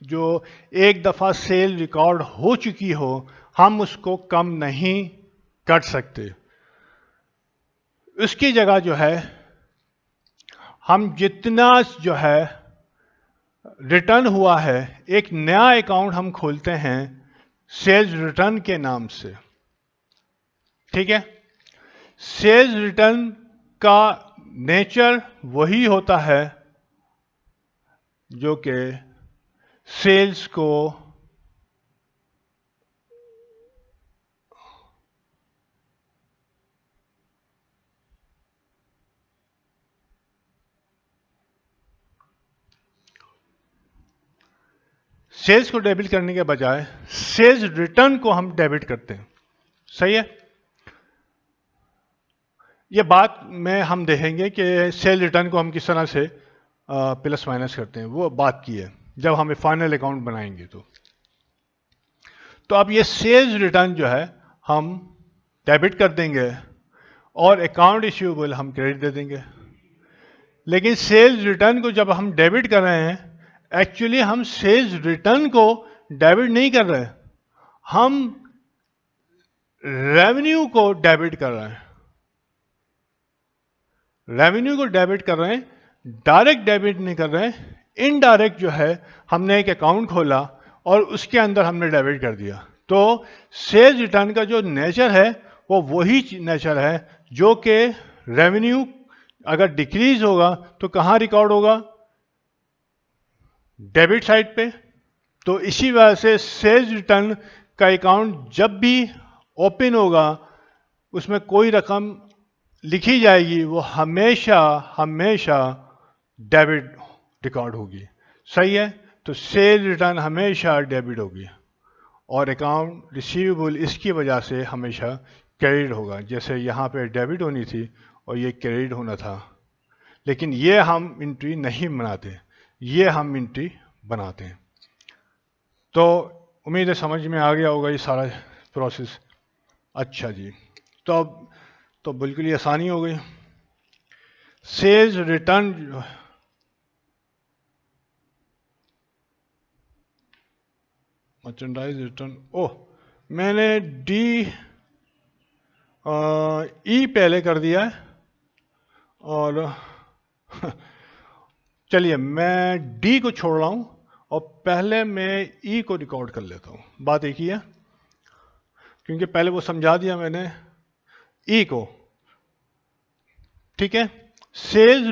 जो एक दफा सेल रिकॉर्ड हो चुकी हो, हम उसको कम नहीं कर सकते। उसकी जगह जो है हम जितना जो है रिटर्न हुआ है, एक नया अकाउंट हम खोलते हैं सेल्स रिटर्न के नाम से, ठीक है। सेल्स रिटर्न का नेचर वही होता है जो कि सेल्स को डेबिट करने के बजाय सेल्स रिटर्न को हम डेबिट करते हैं, सही है। ये बात में हम देखेंगे कि सेल रिटर्न को हम किस तरह से प्लस माइनस करते हैं, वो बात की है जब हमें फाइनल अकाउंट बनाएंगे। तो अब ये सेल्स रिटर्न जो है हम डेबिट कर देंगे और अकाउंट रिसीवेबल हम क्रेडिट दे देंगे। लेकिन सेल्स रिटर्न को जब हम डेबिट कर रहे हैं, एक्चुअली हम सेल्स रिटर्न को डेबिट नहीं कर रहे, हम रेवेन्यू को डेबिट कर रहे हैं। रेवेन्यू को डेबिट कर रहे हैं, डायरेक्ट डेबिट नहीं कर रहे हैं। इनडायरेक्ट जो है हमने एक अकाउंट खोला और उसके अंदर हमने डेबिट कर दिया। तो सेल्स रिटर्न का जो नेचर है वो वही नेचर है जो कि रेवेन्यू अगर डिक्रीज होगा तो कहां रिकॉर्ड होगा, डेबिट साइड पे। तो इसी वजह से सेल्स रिटर्न का अकाउंट जब भी ओपन होगा उसमें कोई रकम लिखी जाएगी, वो हमेशा हमेशा डेबिट रिकॉर्ड होगी, सही है। तो सेल रिटर्न हमेशा डेबिट होगी और अकाउंट रिसीवेबल इसकी वजह से हमेशा क्रेडिट होगा। जैसे यहाँ पे डेबिट होनी थी और ये क्रेडिट होना था, लेकिन ये हम एंट्री नहीं बनाते, ये हम एंट्री बनाते हैं। तो उम्मीद है समझ में आ गया होगा ये सारा प्रोसेस। अच्छा जी, तो अब तो बिल्कुल ही आसानी हो गई। सेल्स रिटर्न मर्चेंडाइज रिटर्न, ओह मैंने डी ई पहले कर दिया है और चलिए मैं डी को छोड़ रहा हूं और पहले मैं ई को रिकॉर्ड कर लेता हूं। बात एक ही है, क्योंकि पहले वो समझा दिया मैंने ई को, ठीक है। सेल्स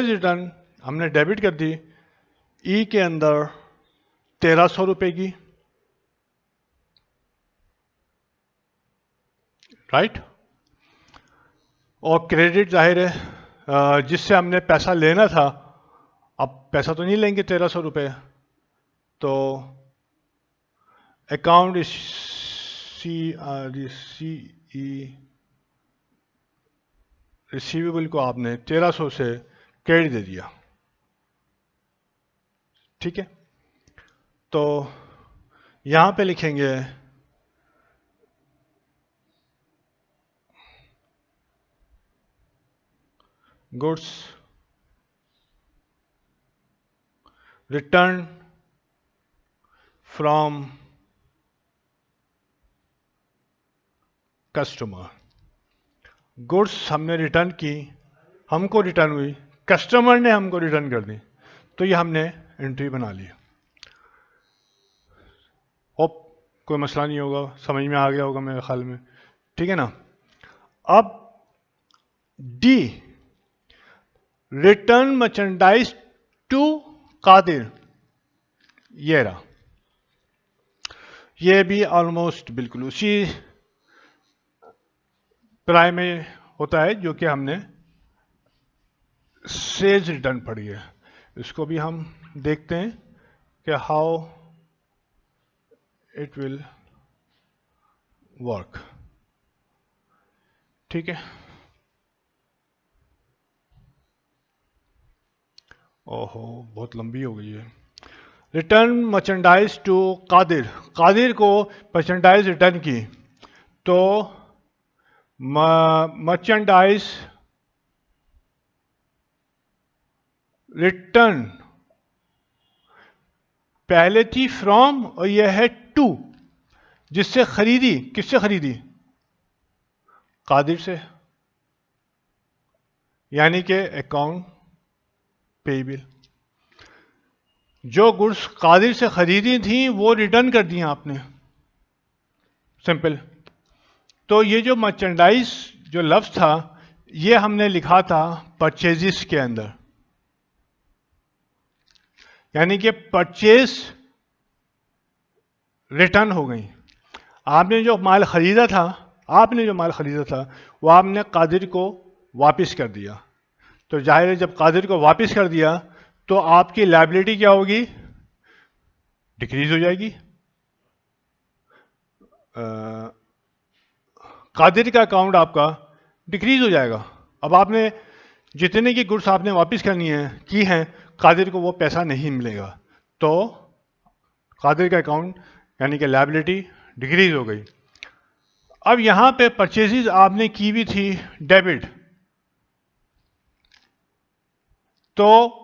रिटर्न हमने डेबिट कर दी ई के अंदर 1300 रुपए की, राइट। और क्रेडिट जाहिर है जिससे हमने पैसा लेना था, अब पैसा तो नहीं लेंगे 1300 रुपए, तो अकाउंट रिसीवेबल को आपने 1300 से क्रेडिट दे दिया, ठीक है। तो यहां पे लिखेंगे goods return from customer. Goods हमने रिटर्न की, हमको रिटर्न हुई, कस्टमर ने हमको रिटर्न कर दी, तो ये हमने एंट्री बना ली। होप कोई मसला नहीं होगा, समझ में आ गया होगा मेरे ख्याल में, ठीक है ना। अब D, return merchandise to Qadir, ये रहा, ये भी ऑलमोस्ट बिल्कुल उसी प्राय में होता है जो कि हमने सेल्स रिटर्न पढ़ी है। इसको भी हम देखते हैं कि हाउ इट विल वर्क, ठीक है। ओहो बहुत लंबी हो गई है। Return merchandise to Qadir, Qadir को मर्चेंडाइज रिटर्न की, तो मर्चेंडाइज रिटर्न पहले थी फ्रॉम और यह है टू, जिससे खरीदी, किससे खरीदी? कादिर से, यानी कि अकाउंट पेएबल। जो गुड्स कादिर से खरीदी थी वो रिटर्न कर दी आपने, सिंपल। तो ये जो मर्चेंडाइज जो लफ्ज था ये हमने लिखा था परचेजिस के अंदर, यानी कि परचेज रिटर्न हो गई। आपने जो माल खरीदा था, आपने जो माल खरीदा था वो आपने कादिर को वापस कर दिया, तो जाहिर है जब कादिर को वापस कर दिया तो आपकी लायबिलिटी क्या होगी? डिक्रीज हो जाएगी। कादिर का अकाउंट आपका डिक्रीज हो जाएगा। अब आपने जितने की गुड्स आपने वापस करनी है की हैं, कादिर को वो पैसा नहीं मिलेगा, तो कादिर का अकाउंट यानी कि लायबिलिटी डिक्रीज हो गई। अब यहां पे परचेजेस आपने की हुई थी डेबिट, तो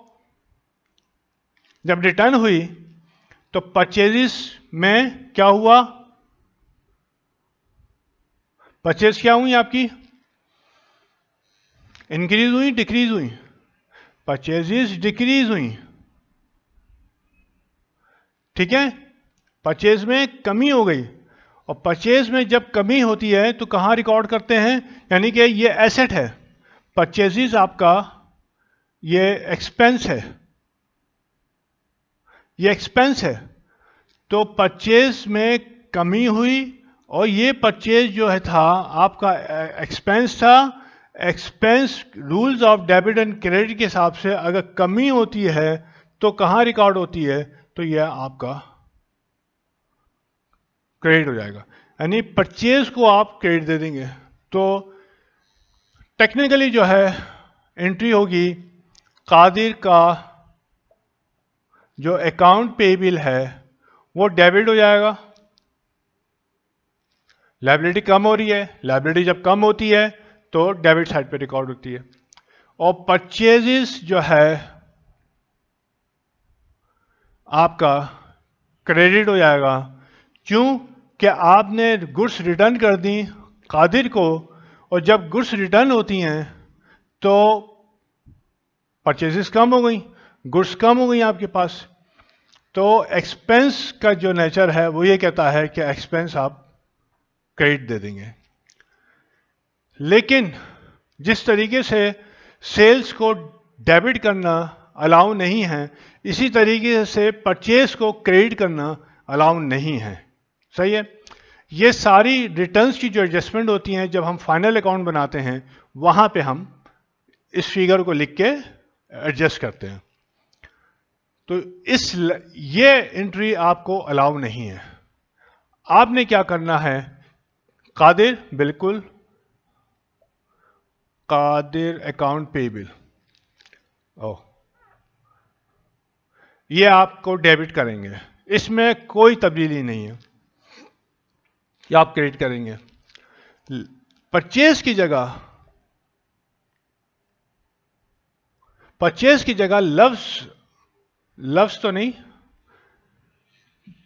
जब रिटर्न हुई तो परचेजेस में क्या हुआ? परचेज क्या हुई आपकी? इंक्रीज हुई, डिक्रीज हुई? परचेजेस डिक्रीज हुई, ठीक है। परचेज में कमी हो गई, और परचेज में जब कमी होती है तो कहां रिकॉर्ड करते हैं? यानी कि ये एसेट है, परचेजेस आपका ये एक्सपेंस है, ये एक्सपेंस है। तो परचेज में कमी हुई और ये परचेज जो है था आपका एक्सपेंस था। Expense rules of debit and credit के हिसाब से अगर कमी होती है तो कहां रिकॉर्ड होती है? तो यह आपका क्रेडिट हो जाएगा, यानी परचेज को आप क्रेडिट दे देंगे। तो टेक्निकली जो है एंट्री होगी कादिर का जो अकाउंट पेएबल है वो डेबिट हो जाएगा। लायबिलिटी कम हो रही है, लायबिलिटी जब कम होती है तो डेबिट साइड पे रिकॉर्ड होती है। और परचेजेस जो है आपका क्रेडिट हो जाएगा, क्यों कि आपने गुड्स रिटर्न कर दी कादिर को, और जब गुड्स रिटर्न होती हैं तो परचेजेस कम हो गई, गुड्स कम हो गई आपके पास। तो एक्सपेंस का जो नेचर है वो ये कहता है कि एक्सपेंस आप क्रेडिट दे देंगे। लेकिन जिस तरीके से सेल्स को डेबिट करना अलाउ नहीं है, इसी तरीके से परचेज को क्रेडिट करना अलाउ नहीं है, सही है। ये सारी रिटर्न्स की जो एडजस्टमेंट होती हैं जब हम फाइनल अकाउंट बनाते हैं वहां पे हम इस फिगर को लिख के एडजस्ट करते हैं। तो ये एंट्री आपको अलाउ नहीं है। आपने क्या करना है? कादिर, बिल्कुल कादिर अकाउंट पेएबल, ओह ये आपको डेबिट करेंगे, इसमें कोई तब्दीली नहीं है, ये आप क्रेडिट करेंगे। परचेज की जगह परचेज की जगह लव्स तो नहीं,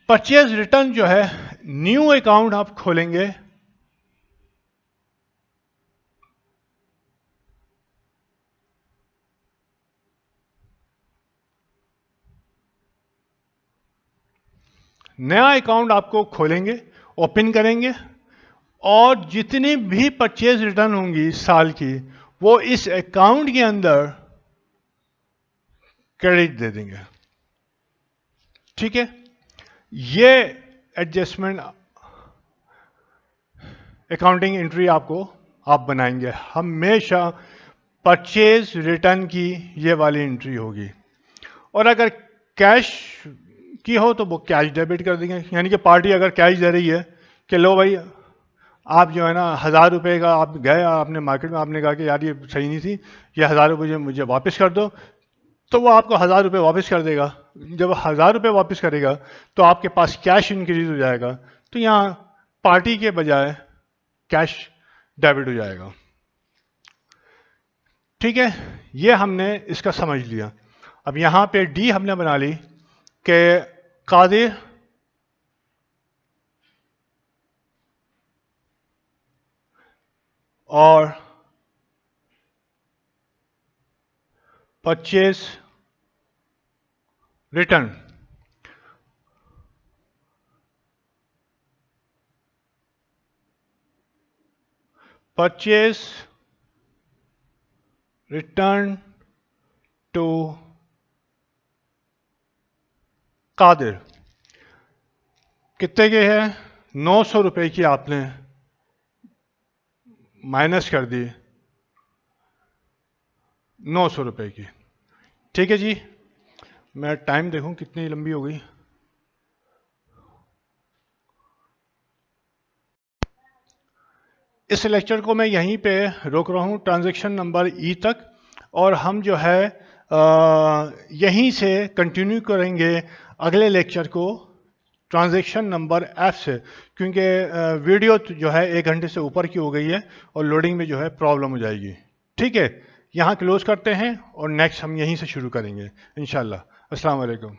परचेज रिटर्न जो है, न्यू अकाउंट आप खोलेंगे, नया अकाउंट आपको खोलेंगे, ओपन करेंगे, और जितनी भी परचेज रिटर्न होंगी साल की, वो इस अकाउंट के अंदर क्रेडिट दे देंगे। ठीक है, ये एडजस्टमेंट अकाउंटिंग एंट्री आप बनाएंगे हमेशा। परचेज रिटर्न की ये वाली एंट्री होगी, और अगर कैश की हो तो वो कैश डेबिट कर देंगे। यानी कि पार्टी अगर कैश दे रही है कि लो भाई, आप जो है ना 1,000 रुपये का आप गए, आपने मार्केट में आपने कहा कि यार ये सही नहीं थी, ये 1,000 रुपये मुझे वापस कर दो, तो वो आपको 1,000 रुपये वापस कर देगा। जब 1,000 रुपये वापस करेगा तो आपके पास कैश इंक्रीज हो जाएगा, तो यहाँ पार्टी के बजाय कैश डेबिट हो जाएगा। ठीक है, ये हमने इसका समझ लिया। अब यहाँ पे डी हमने बना ली कि कादिर और purchase return purchase return to Qadir कितने के हैं? 900 रुपये की आपने माइनस कर दी, 900 रुपये की। ठीक है जी, मैं टाइम देखूं कितनी लंबी हो गई। इस लेक्चर को मैं यहीं पे रोक रहा हूं, ट्रांजैक्शन नंबर ई तक, और हम जो है यहीं से कंटिन्यू करेंगे अगले लेक्चर को ट्रांजैक्शन नंबर एफ से, क्योंकि वीडियो जो है 1 घंटे से ऊपर की हो गई है और लोडिंग में जो है प्रॉब्लम हो जाएगी। ठीक है, यहाँ क्लोज करते हैं और नेक्स्ट हम यहीं से शुरू करेंगे इंशाल्लाह। अस्सलाम वालेकुम।